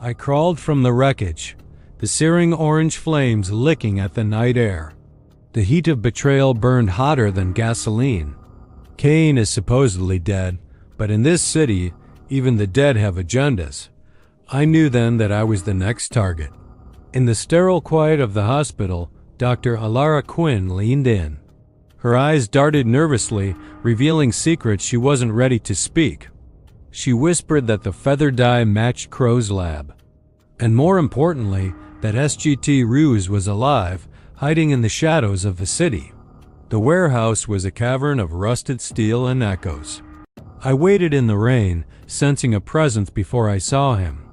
I crawled from the wreckage, the searing orange flames licking at the night air. The heat of betrayal burned hotter than gasoline. Kane is supposedly dead, but in this city, even the dead have agendas. I knew then that I was the next target. In the sterile quiet of the hospital, Dr. Alara Quinn leaned in. Her eyes darted nervously, revealing secrets she wasn't ready to speak. She whispered that the feather dye matched Crow's lab. And more importantly, that SGT Ruse was alive, hiding in the shadows of the city. The warehouse was a cavern of rusted steel and echoes. I waited in the rain, sensing a presence before I saw him.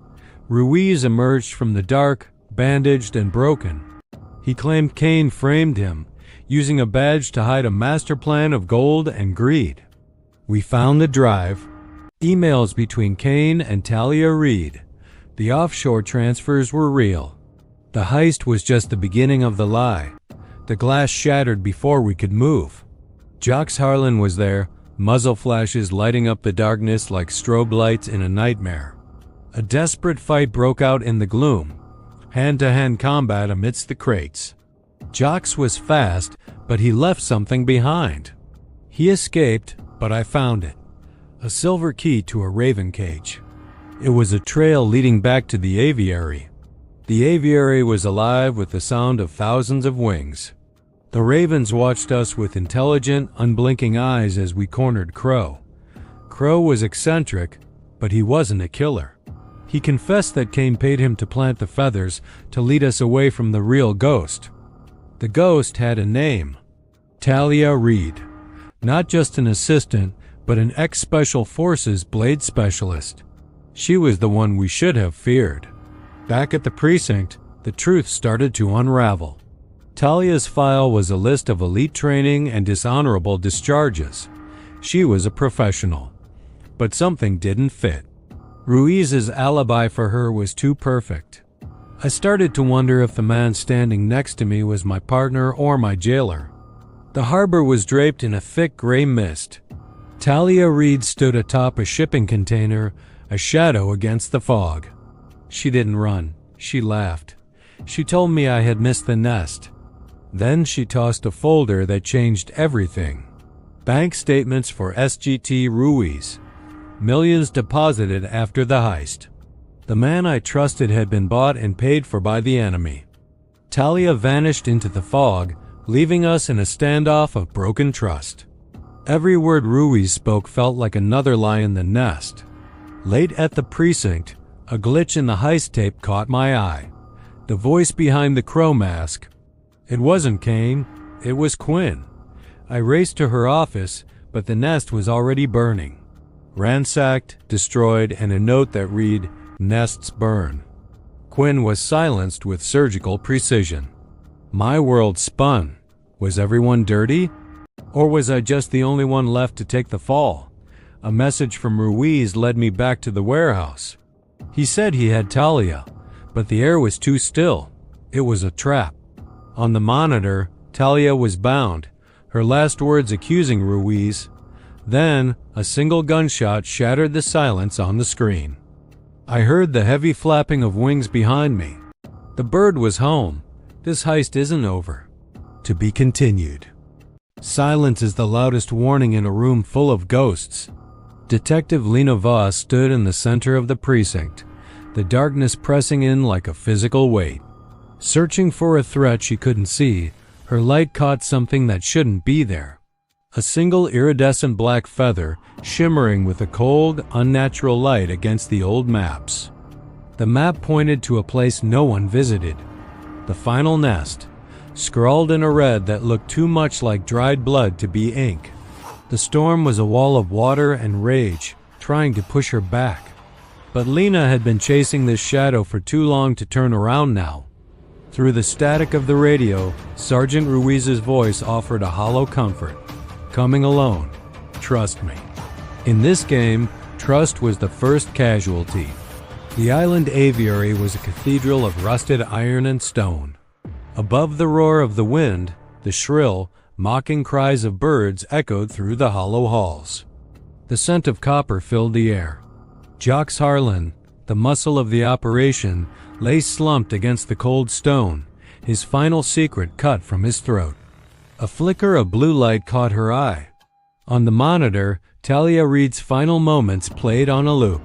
Ruiz emerged from the dark, bandaged and broken. He claimed Kane framed him, using a badge to hide a master plan of gold and greed. We found the drive, emails between Kane and Talia Reid. The offshore transfers were real. The heist was just the beginning of the lie. The glass shattered before we could move. Jocks Harlan was there, muzzle flashes lighting up the darkness like strobe lights in a nightmare. A desperate fight broke out in the gloom, hand-to-hand combat amidst the crates. Jocks was fast, but he left something behind. He escaped, but I found it. A silver key to a raven cage. It was a trail leading back to the aviary. The aviary was alive with the sound of thousands of wings. The ravens watched us with intelligent, unblinking eyes as we cornered Crow. Crow was eccentric, but he wasn't a killer. He confessed that Kane paid him to plant the feathers to lead us away from the real ghost. The ghost had a name. Talia Reid. Not just an assistant, but an ex-Special Forces blade specialist. She was the one we should have feared. Back at the precinct, the truth started to unravel. Talia's file was a list of elite training and dishonorable discharges. She was a professional. But something didn't fit. Ruiz's alibi for her was too perfect. I started to wonder if the man standing next to me was my partner or my jailer. The harbor was draped in a thick gray mist. Talia Reid stood atop a shipping container, a shadow against the fog. She didn't run. She laughed. She told me I had missed the nest. Then she tossed a folder that changed everything. Bank statements for SGT Ruiz. Millions deposited after the heist. The man I trusted had been bought and paid for by the enemy. Talia vanished into the fog, leaving us in a standoff of broken trust. Every word Ruiz spoke felt like another lie in the nest. Late at the precinct, a glitch in the heist tape caught my eye. The voice behind the crow mask. It wasn't Kane, it was Quinn. I raced to her office, but the nest was already burning. Ransacked, destroyed, and a note that read, "Nests burn." Quinn was silenced with surgical precision. My world spun. Was everyone dirty? Or was I just the only one left to take the fall? A message from Ruiz led me back to the warehouse. He said he had Talia, but the air was too still. It was a trap. On the monitor, Talia was bound, her last words accusing Ruiz. Then, a single gunshot shattered the silence on the screen. I heard the heavy flapping of wings behind me. The bird was home. This heist isn't over. To be continued. Silence is the loudest warning in a room full of ghosts. Detective Lena Voss stood in the center of the precinct, the darkness pressing in like a physical weight. Searching for a threat she couldn't see, her light caught something that shouldn't be there. A single iridescent black feather shimmering with a cold, unnatural light against the old maps. The map pointed to a place no one visited. The final nest, scrawled in a red that looked too much like dried blood to be ink. The storm was a wall of water and rage, trying to push her back. But Lena had been chasing this shadow for too long to turn around now. Through the static of the radio, Sergeant Ruiz's voice offered a hollow comfort. Coming alone. Trust me. In this game, trust was the first casualty. The island aviary was a cathedral of rusted iron and stone. Above the roar of the wind, the shrill, mocking cries of birds echoed through the hollow halls. The scent of copper filled the air. Jocks Harlan, The muscle of the operation lay slumped against the cold stone, his final secret cut from his throat. A flicker of blue light caught her eye. On the monitor, Talia Reid's final moments played on a loop.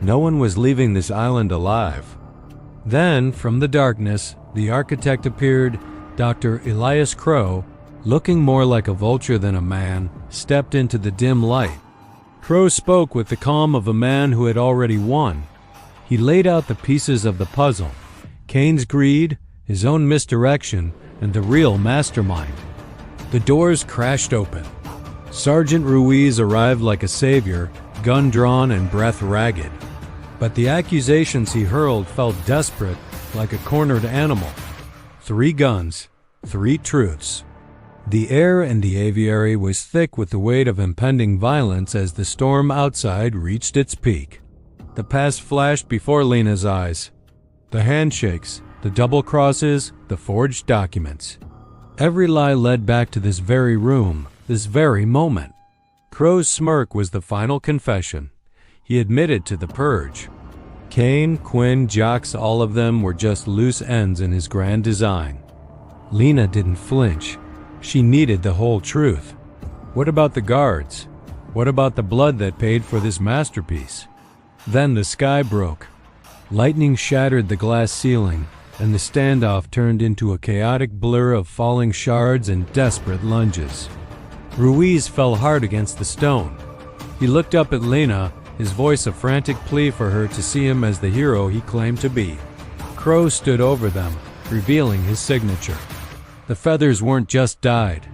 No one was leaving this island alive. Then, from the darkness, the architect appeared. Dr. Elias Crow, looking more like a vulture than a man, stepped into the dim light. Crow spoke with the calm of a man who had already won. He laid out the pieces of the puzzle: Kane's greed, his own misdirection, and the real mastermind. The doors crashed open. Sergeant Ruiz arrived like a savior, gun drawn and breath ragged. But the accusations he hurled felt desperate, like a cornered animal. 3 guns, 3 truths. The air in the aviary was thick with the weight of impending violence as the storm outside reached its peak. The past flashed before Lena's eyes. The handshakes, the double crosses, the forged documents. Every lie led back to this very room, this very moment. Crow's smirk was the final confession. He admitted to the purge. Kane, Quinn, Jocks, all of them were just loose ends in his grand design. Lena didn't flinch. She needed the whole truth. What about the guards? What about the blood that paid for this masterpiece? Then the sky broke. Lightning shattered the glass ceiling, and the standoff turned into a chaotic blur of falling shards and desperate lunges. Ruiz fell hard against the stone. He looked up at Lena, his voice a frantic plea for her to see him as the hero he claimed to be. Crow stood over them, revealing his signature. The feathers weren't just dyed.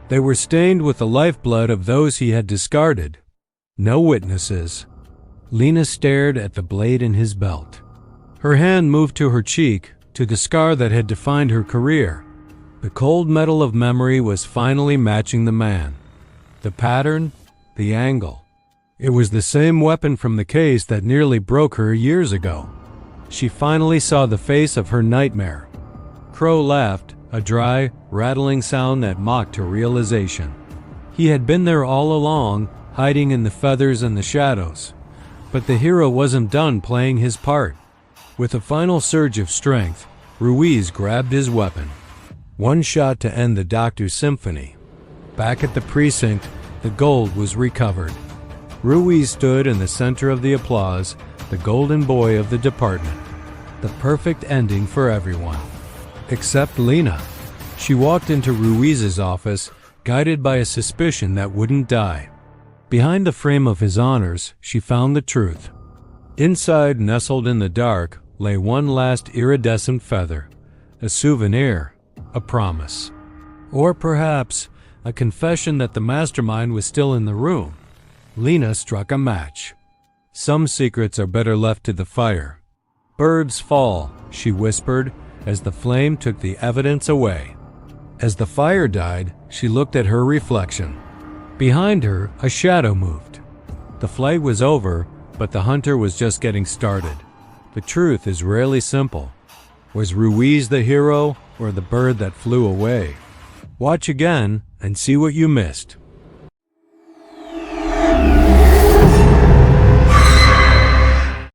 They were stained with the lifeblood of those he had discarded. No witnesses. Lena stared at the blade in his belt. Her hand moved to her cheek, to the scar that had defined her career. The cold metal of memory was finally matching the man. The pattern, the angle. It was the same weapon from the case that nearly broke her years ago. She finally saw the face of her nightmare. Crow laughed, a dry, rattling sound that mocked her realization. He had been there all along, hiding in the feathers and the shadows. But the hero wasn't done playing his part. With a final surge of strength, Ruiz grabbed his weapon. One shot to end the doctor's symphony. Back at the precinct, the gold was recovered. Ruiz stood in the center of the applause, the golden boy of the department. The perfect ending for everyone. Except Lena. She walked into Ruiz's office, guided by a suspicion that wouldn't die. Behind the frame of his honors, she found the truth. Inside, nestled in the dark, lay one last iridescent feather. A souvenir, a promise. Or perhaps, a confession that the mastermind was still in the room. Lena struck a match. Some secrets are better left to the fire. Birds fall, she whispered, as the flame took the evidence away. As the fire died, she looked at her reflection. Behind her, a shadow moved. The flight was over, but the hunter was just getting started. The truth is rarely simple. Was Ruiz the hero or the bird that flew away? Watch again and see what you missed.